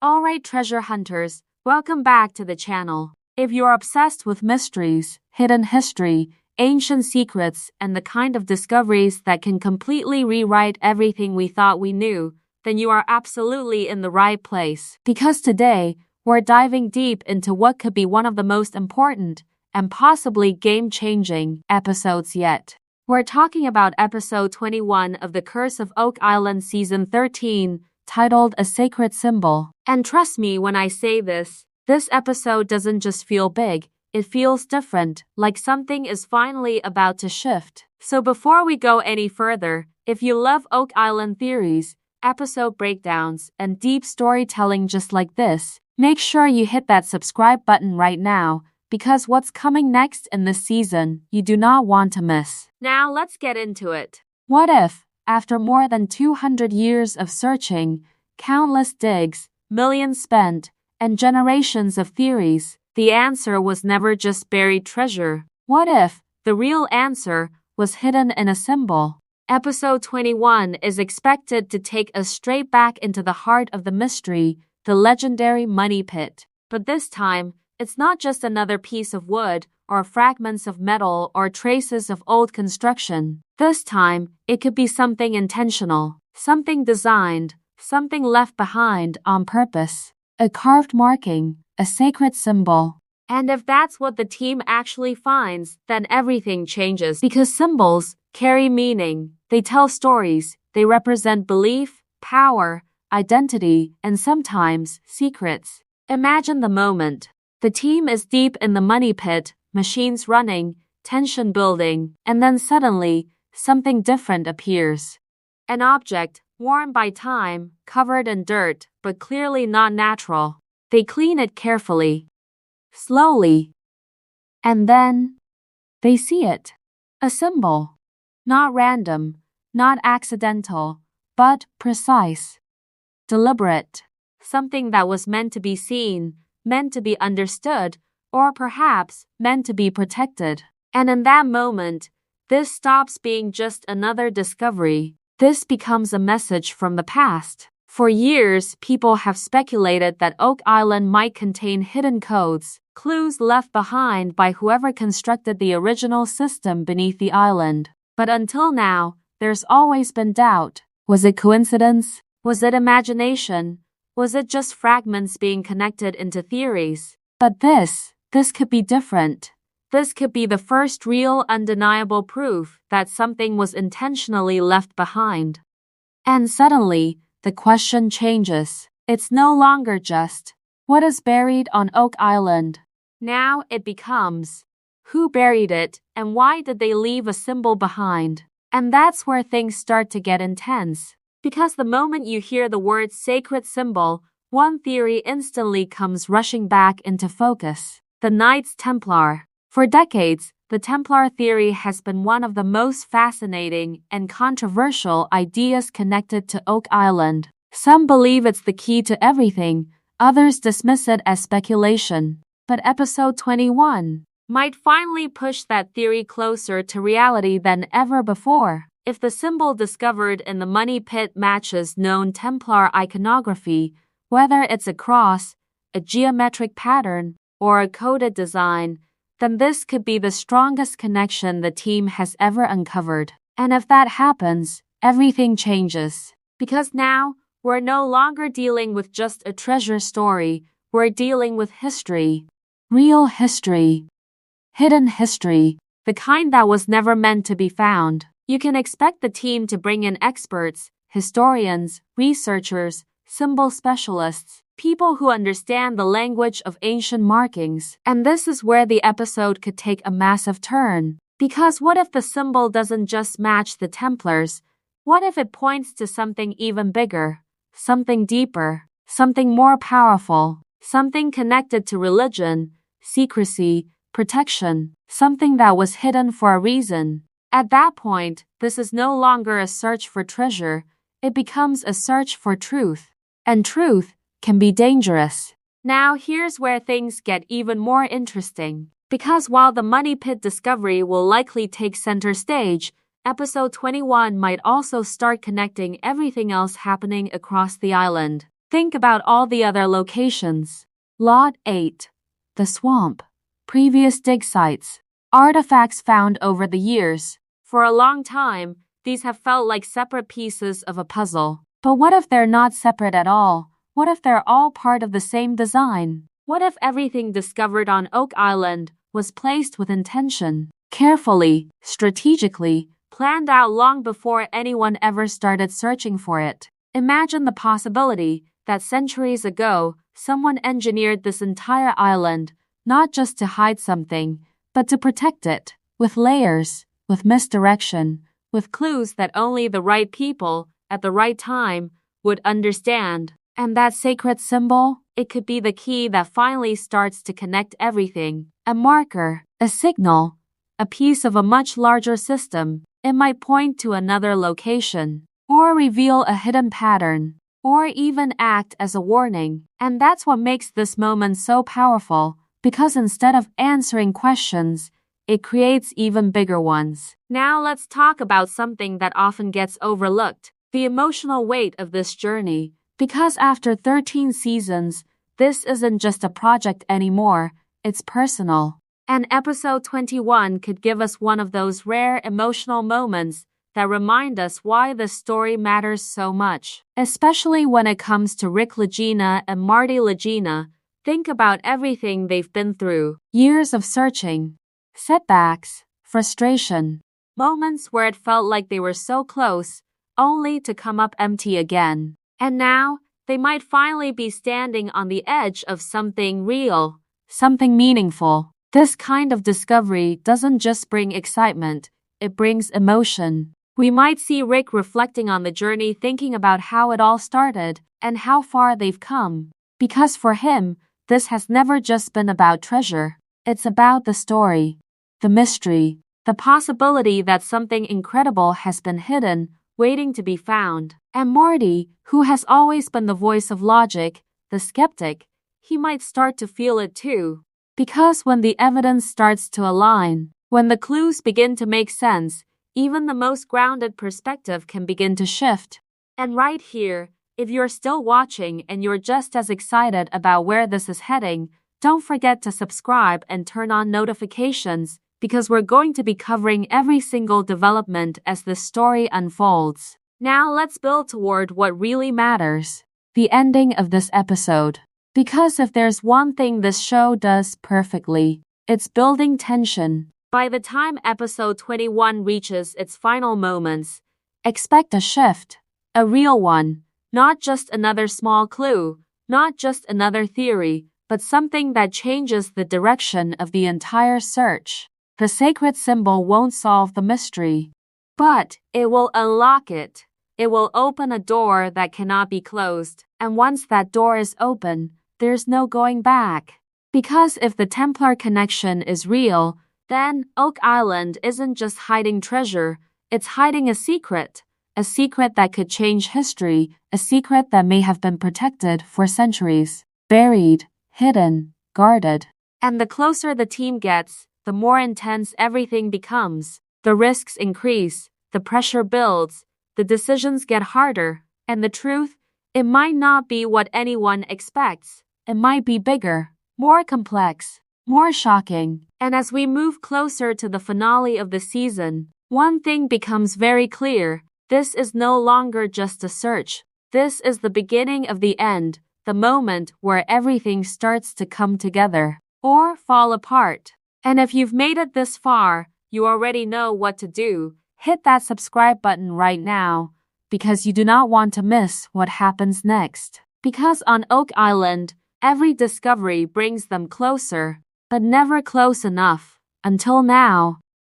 Alright, treasure hunters, welcome back to the channel. If you're obsessed with mysteries, hidden history, ancient secrets, and the kind of discoveries that can completely rewrite everything we thought we knew, then you are absolutely in the right place. Because today, we're diving deep into what could be one of the most important and possibly game-changing episodes yet. We're talking about episode 21 of The Curse of Oak Island season 13, titled A Sacred Symbol. And trust me when I say this episode doesn't just feel big, it feels different, like something is finally about to shift. So before we go any further, if you love Oak Island theories, episode breakdowns, and deep storytelling just like this, make sure you hit that subscribe button right now, because what's coming next in this season, you do not want to miss. Now let's get into it. What if, after more than 200 years of searching, countless digs, millions spent, and generations of theories, the answer was never just buried treasure? What if the real answer was hidden in a symbol? Episode 21 is expected to take us straight back into the heart of the mystery, the legendary money pit. But this time, it's not just another piece of wood, or fragments of metal, or traces of old construction. This time, it could be something intentional, something designed, something left behind on purpose. A carved marking, a sacred symbol. And if that's what the team actually finds, then everything changes. Because symbols carry meaning, they tell stories, they represent belief, power, identity, and sometimes secrets. Imagine the moment. The team is deep in the money pit, machines running, tension building, and then suddenly, something different appears. An object, worn by time, covered in dirt, but clearly not natural. They clean it carefully, slowly, and then they see it. A symbol. Not random, not accidental, but precise, deliberate. Something that was meant to be seen, meant to be understood, or perhaps meant to be protected. And in that moment, this stops being just another discovery. This becomes a message from the past. For years, people have speculated that Oak Island might contain hidden codes, clues left behind by whoever constructed the original system beneath the island. But until now, there's always been doubt. Was it coincidence? Was it imagination? Was it just fragments being connected into theories? But this could be different. This could be the first real, undeniable proof that something was intentionally left behind. And suddenly, the question changes. It's no longer just, what is buried on Oak Island? Now it becomes, who buried it, and why did they leave a symbol behind? And that's where things start to get intense. Because the moment you hear the word sacred symbol, one theory instantly comes rushing back into focus. The Knights Templar. For decades, the Templar theory has been one of the most fascinating and controversial ideas connected to Oak Island. Some believe it's the key to everything, others dismiss it as speculation. But episode 21 might finally push that theory closer to reality than ever before. If the symbol discovered in the money pit matches known Templar iconography, whether it's a cross, a geometric pattern, or a coded design, then this could be the strongest connection the team has ever uncovered. And if that happens, everything changes. Because now, we're no longer dealing with just a treasure story, we're dealing with history. Real history. Hidden history. The kind that was never meant to be found. You can expect the team to bring in experts, historians, researchers, symbol specialists, people who understand the language of ancient markings. And this is where the episode could take a massive turn. Because what if the symbol doesn't just match the Templars? What if it points to something even bigger? Something deeper? Something more powerful? Something connected to religion, secrecy, protection? Something that was hidden for a reason? At that point, this is no longer a search for treasure, it becomes a search for truth. And truth can be dangerous. Now here's where things get even more interesting. Because while the money pit discovery will likely take center stage, episode 21 might also start connecting everything else happening across the island. Think about all the other locations. Lot 8. The swamp. Previous dig sites. Artifacts found over the years. For a long time, these have felt like separate pieces of a puzzle. But what if they're not separate at all? What if they're all part of the same design? What if everything discovered on Oak Island was placed with intention, carefully, strategically, planned out long before anyone ever started searching for it? Imagine the possibility that centuries ago, someone engineered this entire island, not just to hide something, but to protect it, with layers, with misdirection, with clues that only the right people, at the right time, would understand. And that sacred symbol, it could be the key that finally starts to connect everything. A marker, a signal, a piece of a much larger system. It might point to another location, or reveal a hidden pattern, or even act as a warning. And that's what makes this moment so powerful, because instead of answering questions, it creates even bigger ones. Now let's talk about something that often gets overlooked, the emotional weight of this journey. Because after 13 seasons, this isn't just a project anymore, it's personal. And episode 21 could give us one of those rare emotional moments that remind us why this story matters so much. Especially when it comes to Rick Legina and Marty Legina. Think about everything they've been through. Years of searching, setbacks, frustration, moments where it felt like they were so close, only to come up empty again. And now, they might finally be standing on the edge of something real, something meaningful. This kind of discovery doesn't just bring excitement, it brings emotion. We might see Rick reflecting on the journey, thinking about how it all started and how far they've come. Because for him, this has never just been about treasure. It's about the story, the mystery, the possibility that something incredible has been hidden, waiting to be found. And Marty, who has always been the voice of logic, the skeptic, he might start to feel it too. Because when the evidence starts to align, when the clues begin to make sense, even the most grounded perspective can begin to shift. And right here, if you're still watching and you're just as excited about where this is heading, don't forget to subscribe and turn on notifications, because we're going to be covering every single development as the story unfolds. Now let's build toward what really matters, the ending of this episode. Because if there's one thing this show does perfectly, it's building tension. By the time episode 21 reaches its final moments, expect a shift, a real one, not just another small clue, not just another theory, but something that changes the direction of the entire search. The sacred symbol won't solve the mystery, but it will unlock it. It will open a door that cannot be closed, and once that door is open, there's no going back. Because if the Templar connection is real, then Oak Island isn't just hiding treasure, it's hiding a secret that could change history, a secret that may have been protected for centuries, buried, hidden, guarded. And the closer the team gets, the more intense everything becomes. The risks increase, the pressure builds, the decisions get harder, and the truth, it might not be what anyone expects. It might be bigger, more complex, more shocking. And as we move closer to the finale of the season, one thing becomes very clear. This is no longer just a search. This is the beginning of the end, the moment where everything starts to come together, or fall apart. And if you've made it this far, you already know what to do. Hit that subscribe button right now, because you do not want to miss what happens next. Because on Oak Island, every discovery brings them closer, but never close enough. Until now.